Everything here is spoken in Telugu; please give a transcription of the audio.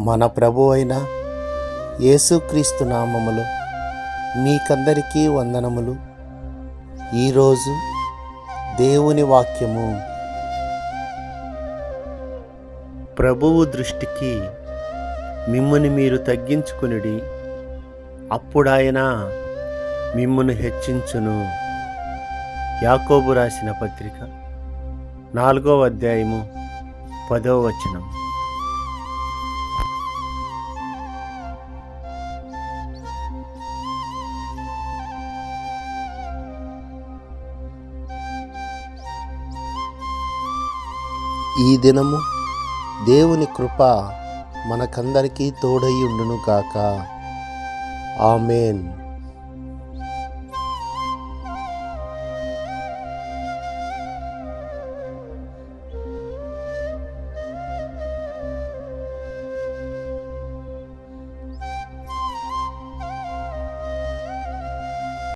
మన ప్రభు అయిన యేసుక్రీస్తు నామములో మీకందరికీ వందనములు. ఈరోజు దేవుని వాక్యము. ప్రభువు దృష్టికి మిమ్ముని మీరు తగ్గించుకునుడి, అప్పుడాయన మిమ్మును హెచ్చించును. యాకోబు రాసిన పత్రిక 4వ అధ్యాయము 10వ వచనం. ఈ దినము దేవుని కృప మనకందరికీ తోడై ఉండును గాక. ఆమేన్.